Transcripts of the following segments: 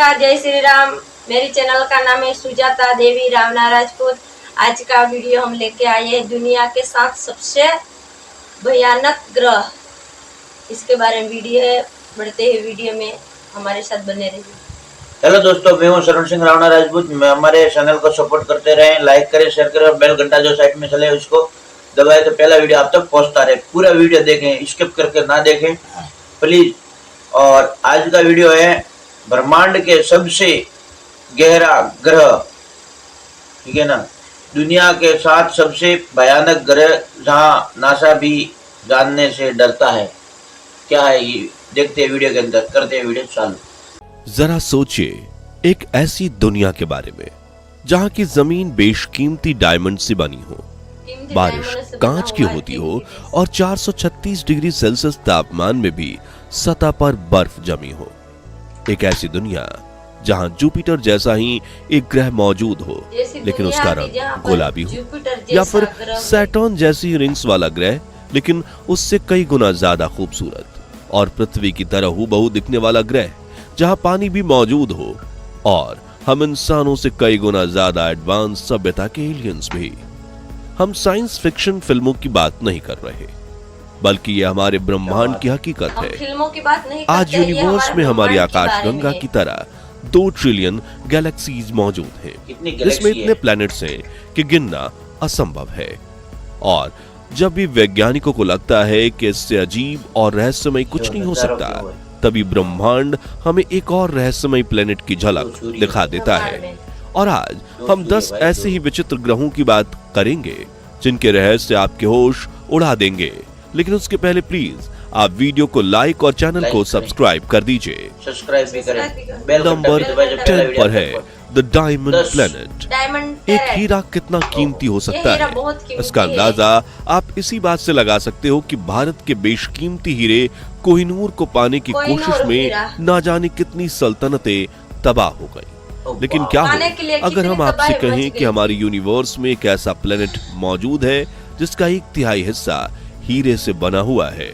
नमस्कार, जय श्री राम। मेरी चैनल का नाम है सुजाता देवी रावना राजपूत। आज का वीडियो हम लेके आए हैं दुनिया के 7 सबसे भयानक ग्रह। इसके बारे में वीडियो है, बढ़ते हैं वीडियो में, हमारे साथ बने रहिए। हेलो दोस्तों, मैं हूं शरण सिंह रावना राजपूत। हमारे चैनल को सपोर्ट करते रहें, लाइक करें, शेयर करें और बेल घंटा जो साइड में चले उसको दबाएं तो पहला वीडियो आप तक पहुंचता रहे। पूरा वीडियो देखें, स्किप करके ना देखें प्लीज। और आज का वीडियो है ब्रह्मांड के सबसे गहरा ग्रह, ठीक है ना। दुनिया के 7 सबसे भयानक ग्रह जहां नासा भी जानने से डरता है। क्या है ये, देखते हैं वीडियो के अंदर, करते हैं वीडियो चालू। जरा सोचिए एक ऐसी दुनिया के बारे में जहां की जमीन बेशकीमती डायमंड से बनी हो, बारिश कांच की होती हो और 436 डिग्री सेल्सियस तापमान में भी सतह पर बर्फ जमी हो। एक ऐसी दुनिया जहां जुपिटर जैसा ही एक ग्रह मौजूद हो, लेकिन उसका रंग गुलाबी हो, या फिर सैटर्न जैसी रिंग्स वाला ग्रह लेकिन उससे कई गुना ज्यादा खूबसूरत, और पृथ्वी की तरह हूबहू दिखने वाला ग्रह जहां पानी भी मौजूद हो, और हम इंसानों से कई गुना ज्यादा एडवांस सभ्यता के एलियंस भी। हम साइंस फिक्शन फिल्मों की बात नहीं कर रहे, बल्कि ये हमारे ब्रह्मांड की हकीकत है। फिल्मों की बात नहीं आज यूनिवर्स में हमारी आकाशगंगा की तरह 2 ट्रिलियन गैलेक्सीज मौजूद हैं, जिसमें इतने प्लैनेट्स हैं कि गिनना असंभव है। और जब भी वैज्ञानिकों को लगता है कि इससे अजीब और रहस्यमय कुछ नहीं हो सकता, तभी ब्रह्मांड हमें एक और रहस्यमय प्लेनेट की झलक दिखा देता है। और आज हम 10 ऐसे ही विचित्र ग्रहों की बात करेंगे जिनके रहस्य आपके होश उड़ा देंगे। लेकिन उसके पहले प्लीज आप वीडियो को लाइक और चैनल को सब्सक्राइब कर दीजिए। सब्सक्राइब भी करें। नंबर 10 पर है द डायमंड प्लेनेट। एक हीरा कितना कीमती हो सकता है, इसका अंदाजा आप इसी बात से लगा सकते हो कि भारत के बेशकीमती हीरे कोहिनूर को पाने की कोशिश में ना जाने कितनी सल्तनतें तबाह हो गई। लेकिन क्या हो अगर हम आपसे कहें कि हमारे यूनिवर्स में एक ऐसा प्लेनेट मौजूद है जिसका 1/3 हिस्सा हीरे से बना हुआ है।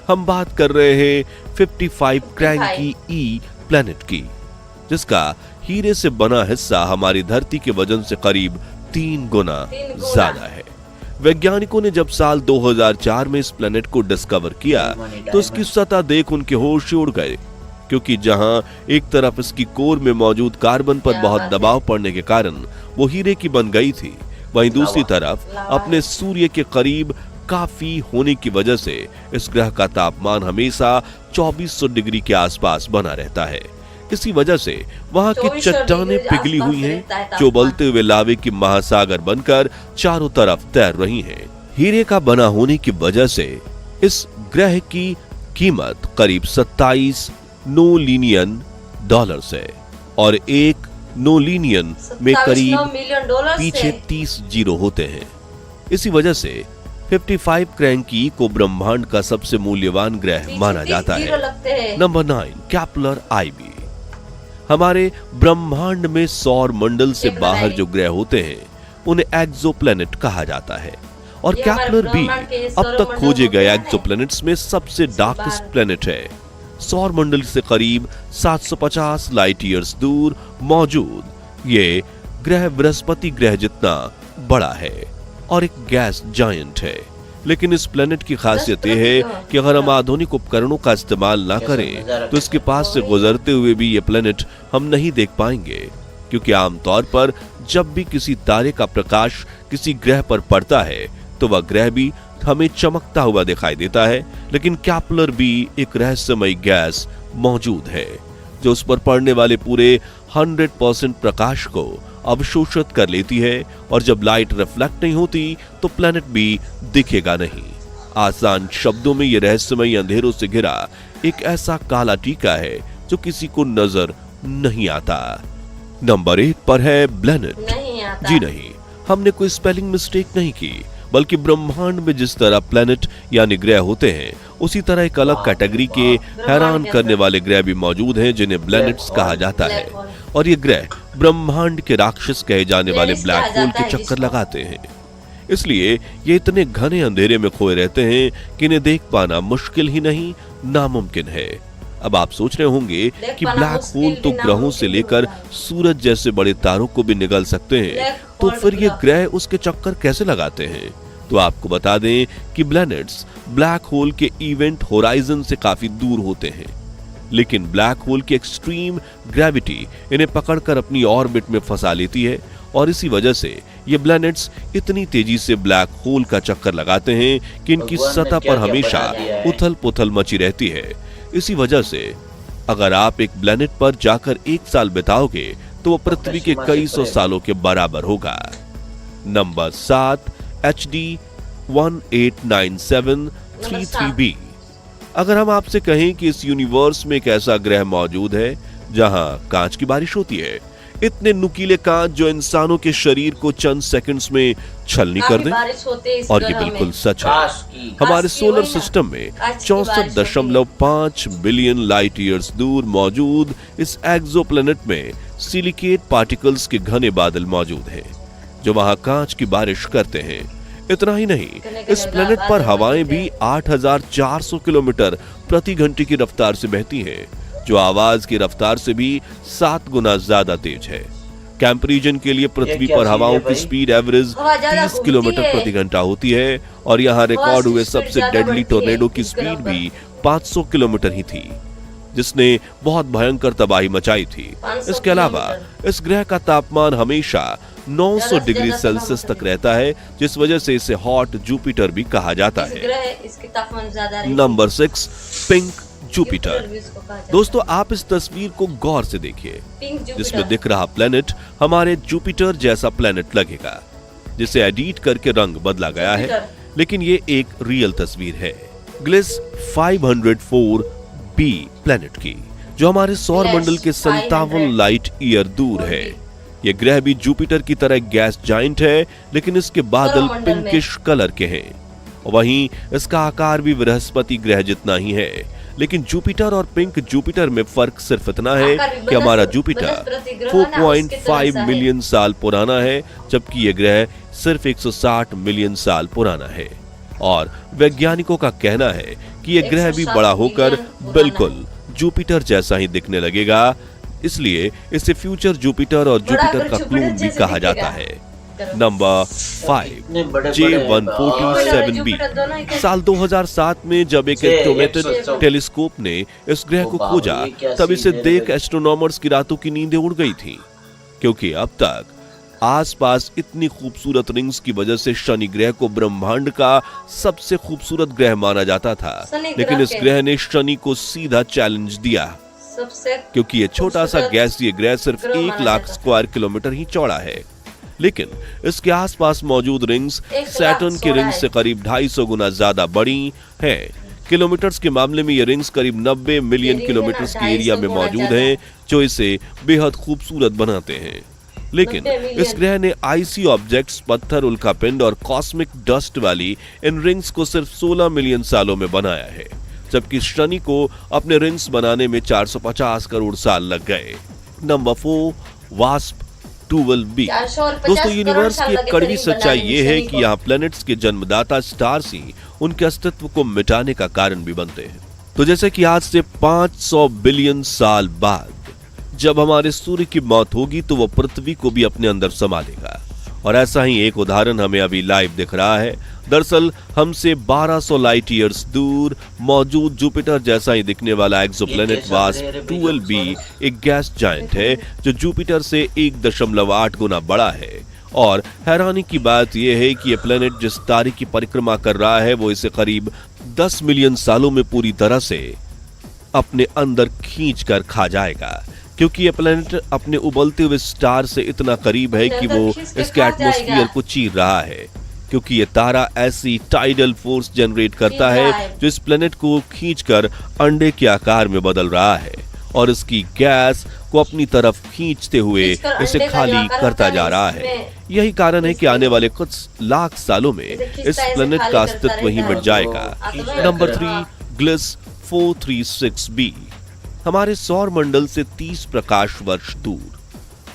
हम बात कर रहे हैं 55 क्रैंकी ई प्लेनेट की, जिसका हीरे से बना हिस्सा हमारी धरती के वजन से करीब 3 गुना ज्यादा है। वैज्ञानिकों ने जब साल 2004 में इस प्लेनेट को डिस्कवर किया तो इसकी सतह देख उनके होश उड़ गए, क्योंकि जहां एक तरफ इसकी कोर में मौजूद कार्बन पर बहुत दबाव पड़ने के कारण वो हीरे की बन गई थी, वहीं दूसरी तरफ अपने सूर्य के करीब काफी होने की वजह से इस ग्रह का तापमान हमेशा 2400 डिग्री के आसपास बना रहता है। इसी वजह से वहां की चट्टानें पिघली हुई हैं, जो उबलते हुए लावे की महासागर बनकर चारों तरफ तैर रही हैं। हीरे का बना होने की वजह से इस ग्रह की कीमत करीब 27 $9 लियन है, और एक $9 लियन में करीब पीछे 30 जीरो होते हैं। इसी वजह से 55 क्रैंकी को ब्रह्मांड का सबसे मूल्यवान ग्रह माना जाता है। Number 9 Kepler IB. हमारे ब्रह्मांड में सौर मंडल से बाहर जो ग्रह होते हैं उन्हें एक्सोप्लैनेट कहा जाता है, और कैप्लर भी अब तक खोजे गए एक्सोप्लैनेट्स में सबसे डार्केस्ट प्लेनेट है। सौर मंडल से करीब 750 लाइट ईयर्स दूर मौजूद ये ग्रह बृहस्पति ग्रह जितना बड़ा है और एक गैस जायंट है। लेकिन इस प्लेनेट की खासियत यह है कि अगर हम आधुनिक उपकरणों का इस्तेमाल ना करें तो इसके पास से गुजरते हुए भी ये प्लेनेट हम नहीं देख पाएंगे, क्योंकि आमतौर पर जब भी किसी तारे का प्रकाश किसी ग्रह पर पड़ता है तो वह ग्रह भी हमें चमकता हुआ दिखाई देता है। लेकिन कैप्लर भी एक रहस्यमय गैस मौजूद है जो उस पर पड़ने वाले पूरे 100% प्रकाश को अवशोषित कर लेती है, और जब लाइट रिफ्लेक्ट नहीं होती तो प्लेनेट भी दिखेगा नहीं। आसान शब्दों में यह रहस्यमय अंधेरों से घिरा एक ऐसा काला टीका है जो किसी को नजर नहीं आता। नंबर 1 पर है ब्लेनेट। जी नहीं, हमने कोई स्पेलिंग मिस्टेक नहीं की, बल्कि ब्रह्मांड में जिस तरह प्लेनेट यानी ग्रह होते हैं उसी तरह एक अलग कैटेगरी के हैरान करने वाले ग्रह भी मौजूद हैं जिन्हें ब्लैनेट्स कहा जाता है। और ये ग्रह ब्रह्मांड के राक्षस कहे जाने वाले ब्लैक होल के चक्कर लगाते हैं, इसलिए ये इतने घने अंधेरे में खोए रहते हैं कि इन्हें देख पाना मुश्किल ही नहीं नामुमकिन है। अब आप सोच रहे होंगे कि ब्लैक होल तो ग्रहों से लेकर सूरज जैसे बड़े तारों को भी निगल सकते हैं, तो फिर ये ग्रह उसके चक्कर कैसे लगाते हैं? तो आपको बता दें कि प्लैनेट्स ब्लैक होल के इवेंट होराइजन से काफी दूर होते हैं, लेकिन ब्लैक होल की एक्सट्रीम ग्रेविटी इन्हें पकड़कर अपनी ऑर्बिट में फंसा लेती है और इसी वजह से ये प्लैनेट्स इतनी तेजी से ब्लैक होल का चक्कर लगाते हैं कि इनकी सतह पर हमेशा उथल पुथल मची रहती है। इसी वजह से अगर आप एक प्लैनेट पर जाकर 1 साल बिताओगे तो वो पृथ्वी के कई सौ सालों के बराबर होगा। Number 7 HD 189733b। अगर हम आपसे कहें कि इस यूनिवर्स में एक ऐसा ग्रह मौजूद है जहां कांच की बारिश होती है, इतने नुकीले कांच जो इंसानों के शरीर को चंद सेकंड्स में छलनी कर दें, और ये बिल्कुल सच है। हमारे सोलर सिस्टम में 64.5 बिलियन लाइट ईयर्स दूर मौजूद इस एक्सोप्लैनेट में सिलिकेट पार्टिकल्स के घने बादल मौजूद हैं जो वहां कांच की बारिश करते हैं। इतना ही नहीं, इस प्लेनेट पर हवाएं भी 8400 किलोमीटर प्रति घंटे की रफ्तार से बहती हैं, जो आवाज की रफ्तार से भी 7 गुना ज्यादा तेज है। कैंप रीजन के लिए पृथ्वी पर हवाओं की स्पीड एवरेज 30 किलोमीटर प्रति घंटा होती है और यहाँ रिकॉर्ड हुए सबसे डेडली टोर्नेडो की स्पीड भी 500 किलोमीटर ही थी, जिसने बहुत भयंकर तबाही मचाई थी। इसके अलावा इस ग्रह का तापमान हमेशा 900 डिग्री सेल्सियस तक रहता है, जिस वजह से इसे हॉट जुपिटर भी कहा जाता है। Number 6 pink Jupiter. दोस्तों, आप इस तस्वीर को गौर से देखिए, जिसमें दिख रहा प्लेनेट हमारे जुपिटर जैसा प्लेनेट लगेगा, जिसे एडिट करके रंग बदला गया है, लेकिन ये एक रियल तस्वीर है ग्लिस 504b प्लेनेट की, जो हमारे सौर मंडल के 57 लाइट ईयर दूर है। ये ग्रह भी जुपिटर की तरह गैस जाइंट है, लेकिन इसके बादल पिंकिश कलर के हैं। वहीं इसका आकार भी बृहस्पति ग्रह जितना ही है, लेकिन जुपिटर और पिंक जुपिटर में फर्क सिर्फ इतना है कि हमारा जुपिटर 4.5 मिलियन साल पुराना है, जबकि यह ग्रह सिर्फ 160 मिलियन साल पुराना है। और वैज्ञानिकों का कहना है कि यह ग्रह भी बड़ा होकर बिल्कुल जुपिटर जैसा ही दिखने लगेगा, इसलिए इसे फ्यूचर जुपिटर और जुपिटर का क्लोन भी कहा जाता है। Number 5 J147b। साल 2007 में जब एक एस्ट्रोमेटेड टेलीस्कोप ने इस ग्रह को खोजा, तब इसे देख एस्ट्रोनॉमर्स की रातों की नींदें उड़ गई थी, क्योंकि अब तक आसपास इतनी खूबसूरत रिंग्स की वजह से शनि ग्रह को ब्रह्मांड का सबसे खूबसूरत ग्रह माना जाता था। लेकिन इस ग्रह ने शनि को सीधा चैलेंज दिया, क्योंकि ये छोटा सा गैसीय ग्रह सिर्फ 1 लाख स्क्वायर किलोमीटर ही चौड़ा है, लेकिन इसके आसपास मौजूद रिंग्स सैटर्न की रिंग्स से करीब 250 गुना ज्यादा बड़ी हैं। किलोमीटर्स के मामले में ये रिंग्स करीब 90 मिलियन किलोमीटर्स के एरिया में मौजूद हैं, जो इसे बेहद खूबसूरत बनाते हैं। लेकिन इस ग्रह ने आइसी ऑब्जेक्ट्स, पत्थर, उल्कापिंड और कॉस्मिक डस्ट वाली इन रिंग्स को सिर्फ 16 मिलियन सालों में बनाया है, जबकि शनि को अपने रिंग्स बनाने में 450 करोड़ साल लग गए। Number 4 wasp 12b। दोस्तों, यूनिवर्स की एक कड़वी सच्चाई ये है कि यहाँ प्लैनेट्स के जन्मदाता स्टार्स ही उनके अस्तित्व को मिटाने का कारण भी बनते हैं। तो जैसे कि आज से 500 बिलियन साल बाद जब हमारे सूर्य की मौत होगी, तो वह पृथ्वी को भी अपने अंदर समा लेगा, और ऐसा ही एक उदाहरण हमें अभी लाइव दिख रहा है। दरअसल हमसे 1200 लाइट ईयर्स दूर मौजूद जुपिटर जैसा ही दिखने वाला एक्सोप्लैनेट वास्प 12b एक गैस जायंट है, जो जुपिटर से 1.8 गुना बड़ा है। और हैरानी की बात यह है कि यह प्लेनेट जिस तारे की परिक्रमा कर रहा है, वो इसे करीब 10 मिलियन सालों में पूरी तरह से अपने अंदर खींच कर खा जाएगा, क्योंकि यह प्लेनेट अपने उबलते हुए स्टार से इतना करीब है कि वो इसके एटमॉस्फेयर को चीर रहा है, क्योंकि ये तारा ऐसी टाइडल फोर्स जनरेट करता है जो इस प्लेनेट को खींचकर अंडे के आकार में बदल रहा है और इसकी गैस को अपनी तरफ खींचते हुए इसे खाली करता जा रहा है। यही कारण है कि आने वाले कुछ लाख सालों में इस प्लेनेट का अस्तित्व ही मिट जाएगा। Number 3 ग्लिस 436b। हमारे सौर मंडल से 30 प्रकाश वर्ष दूर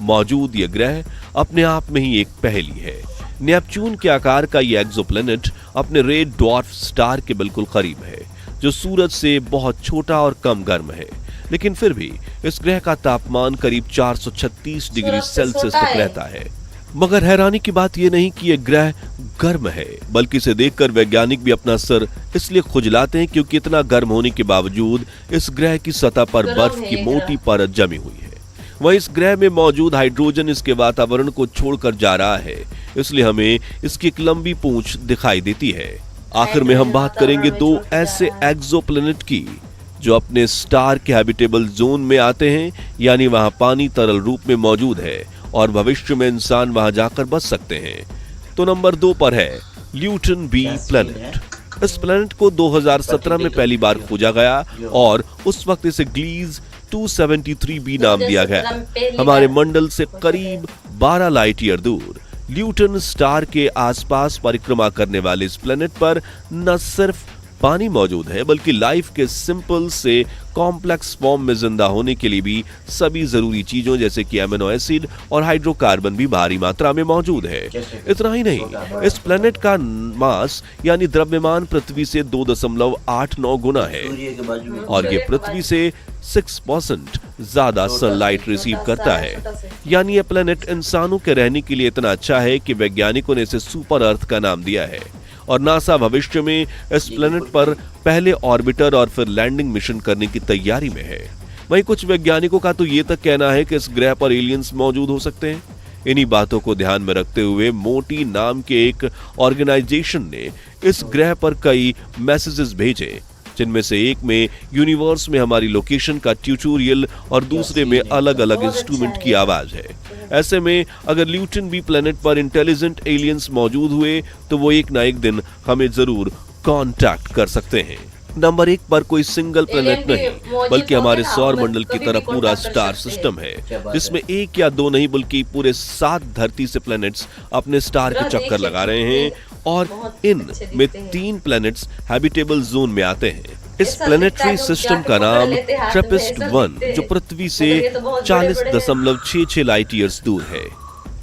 मौजूद यह ग्रह अपने आप में ही एक पहेली है। नेपच्यून के आकार का यह एक्सोप्लैनेट अपने रेड ड्वार्फ स्टार के बिल्कुल करीब है, जो सूरज से बहुत छोटा और कम गर्म है, लेकिन फिर भी इस ग्रह का तापमान करीब 436 डिग्री सेल्सियस तक रहता है। मगर हैरानी की बात यह नहीं कि यह ग्रह गर्म है, बल्कि इसे देखकर वैज्ञानिक भी अपना सर इसलिए खुजलाते हैं क्योंकि इतना गर्म होने के बावजूद इस ग्रह की सतह पर बर्फ की मोटी परत जमी हुई है। वहीं इस ग्रह में मौजूद हाइड्रोजन इसके वातावरण को छोड़कर जा रहा है, इसलिए हमें इसकी एक लंबी पूंछ दिखाई देती है। आखिर में हम बात करेंगे दो ऐसे एक्सोप्लैनेट की जो अपने स्टार के हैबिटेबल जोन में आते हैं, यानी वहां पानी तरल रूप में मौजूद है और भविष्य में इंसान वहां जाकर बच सकते हैं। तो नंबर 2 पर है ल्यूटन बी प्लैनेट। इस प्लैनेट को 2017 में पहली बार खोजा गया और उस वक्त इसे ग्लीज 273b नाम दिया गया। हमारे मंडल से करीब 12 लाइट ईयर दूर ल्यूटन स्टार के आसपास परिक्रमा करने वाले इस प्लैनेट पर न सिर्फ पानी मौजूद है, बल्कि लाइफ के सिंपल से कॉम्प्लेक्स फॉर्म में जिंदा होने के लिए भी सभी जरूरी चीजों जैसे कि एमिनो एसिड और हाइड्रोकार्बन भी भारी मात्रा में मौजूद है। इतना ही नहीं, इस प्लैनेट का मास यानी द्रव्यमान पृथ्वी से 2.89 गुना है और ये पृथ्वी से 6% ज्यादा सनलाइट रिसीव करता है। यानी यह प्लैनेट इंसानों के रहने के लिए इतना अच्छा है कि वैज्ञानिकों ने इसे सुपर अर्थ का नाम दिया है और नासा भविष्य में इस प्लैनेट पर पहले ऑर्बिटर और फिर लैंडिंग मिशन करने की तैयारी में है। वहीं कुछ वैज्ञानिकों का तो ये तक कहना है कि इस ग्रह पर एलियंस मौजूद हो सकते हैं। इन्हीं बातों को ध्यान में रखते हुए मोटी नाम के एक ऑर्गेनाइजेशन ने इस ग्रह पर कई मैसेजेस भेजे, जिनमें से एक में यूनिवर्स में हमारी लोकेशन का ट्यूटोरियल और दूसरे में अलग अलग इंस्ट्रूमेंट की आवाज है। ऐसे में अगर ल्यूटन बी प्लैनेट पर इंटेलिजेंट एलियंस मौजूद हुए तो वो एक ना एक दिन हमें जरूर कांटेक्ट कर सकते हैं। नंबर 1 पर कोई सिंगल प्लैनेट नहीं, बल्कि हमारे सौर मंडल की तरह पूरा स्टार सिस्टम है, जिसमें 1 या 2 नहीं बल्कि पूरे 7 धरती से प्लैनेट्स अपने स्टार के चक्कर लगा रहे हैं और इन में 3 प्लैनेट्स हैबिटेबल जोन में आते हैं। इस प्लैनेटरी सिस्टम का नाम ट्रैपिस्ट-1 जो पृथ्वी से 40.66 लाइट ईयर्स दूर है।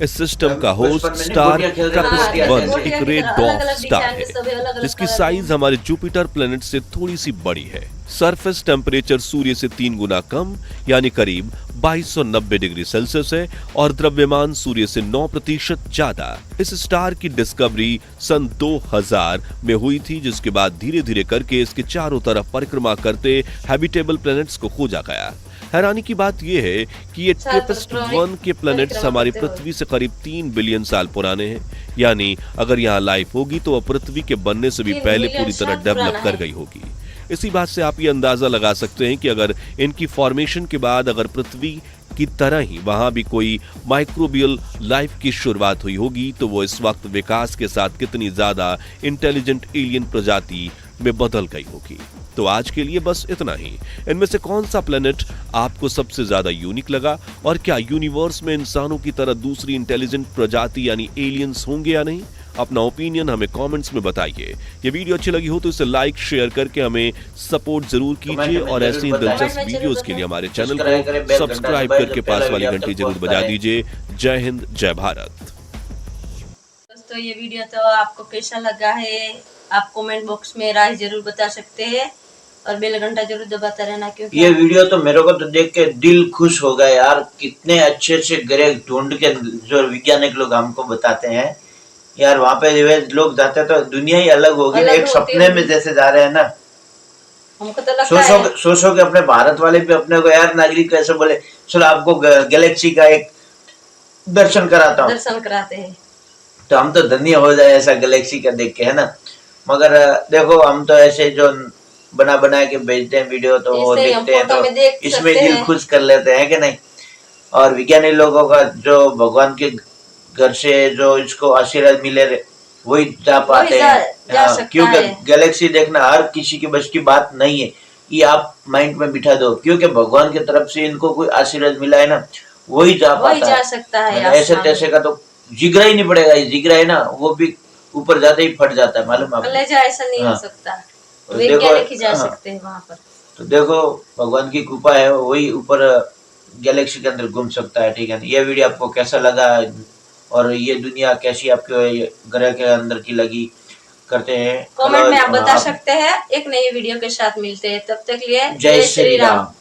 इस सिस्टम का होस्ट स्टार ट्रैपिस्ट-1 एक रेड डॉर्फ स्टार है, जिसकी साइज हमारे जुपिटर प्लैनेट से थोड़ी सी बड़ी है। सरफेस टेम्परेचर सूर्य से 3 गुना कम यानी करीब 2290 डिग्री सेल्सियस है और द्रव्यमान सूर्य से 9% ज्यादा। इस स्टार की डिस्कवरी सन 2000 में हुई थी, जिसके बाद धीरे धीरे करके इसके चारों तरफ परिक्रमा करते हैबिटेबल प्लैनेट्स को खोजा गया। हैरानी की बात यह है कि ये ट्रैपिस्ट-1 के प्लैनेट्स हमारी पृथ्वी से करीब 3 बिलियन साल पुराने हैं, यानी अगर यहाँ लाइफ होगी तो वह पृथ्वी के बनने से भी पहले पूरी तरह डेवलप कर गई होगी। इसी बात से आप ये अंदाजा लगा सकते हैं कि अगर इनकी फॉर्मेशन के बाद अगर पृथ्वी की तरह ही वहां भी कोई माइक्रोबियल लाइफ की शुरुआत हुई होगी तो वो इस वक्त विकास के साथ कितनी ज्यादा इंटेलिजेंट एलियन प्रजाति में बदल गई होगी। तो आज के लिए बस इतना ही। इनमें से कौन सा प्लेनेट आपको सबसे ज्यादा यूनिक लगा और क्या यूनिवर्स में इंसानों की तरह दूसरी इंटेलिजेंट प्रजाति यानी एलियंस होंगे या नहीं? अपना ओपिनियन हमें कमेंट्स में बताइए। ये वीडियो अच्छी लगी हो तो इसे लाइक शेयर करके हमें सपोर्ट जरूर कीजिए और ऐसे ही दिलचस्प वीडियोस के लिए हमारे चैनल को सब्सक्राइब करके पास वाली घंटी जरूर बजा दीजिए। जय हिंद, जय भारत। दोस्तों ये वीडियो तो आपको कैसा लगा है आप कमेंट बॉक्स में राय जरूर बता सकते हैं और बेल घंटा जरूर दबाता रहना, क्योंकि ये वीडियो तो मेरे को तो देख के दिल खुश हो गया यार। कितने अच्छे अच्छे ग्रह ढूंढ के जो वैज्ञानिक लोग हमको बताते हैं यार, वहाँ पे लोग जाते हैं तो दुनिया ही अलग होगी। एक सपने में जैसे जा रहे हैं ना। हमको तो लगता है सोचो कि अपने भारत वाले भी अपने को यार नागरिक कैसे बोले चलो आपको गैलेक्सी का एक दर्शन कराता हूँ, दर्शन कराते हैं तो हम तो धन्य हो जाए ऐसा गैलेक्सी का देख के, है ना। मगर देखो हम तो ऐसे जो बना के भेजते हैं वीडियो तो वो देखते हैं तो इसमें दिल खुश कर लेते हैं कि नहीं। और विज्ञानी लोगों का जो भगवान के घर से जो इसको आशीर्वाद मिले वही जा पाते हैं, क्योंकि गैलेक्सी देखना हर किसी के बस की बात नहीं है। ये आप माइंड में बिठा दो, क्योंकि भगवान की तरफ से इनको कोई आशीर्वाद मिला है ना वही जा पाता है। ऐसे तैसे का तो जिगरा ही नहीं पड़ेगा। ये जिगरा है ना वो भी ऊपर जाते ही फट जाता है, मालूम आपको। ऐसा नहीं हो सकता, वैज्ञानिक ही जा सकते हैं वहाँ पर। तो देखो भगवान की कृपा है, वही ऊपर गैलेक्सी के अंदर घूम सकता है, ठीक है। ये वीडियो आपको कैसा लगा और ये दुनिया कैसी आपके ग्रह के अंदर की लगी करते हैं। कमेंट में आप बता सकते हैं। एक नई वीडियो के साथ मिलते हैं, तब तक लिए जय श्री राम।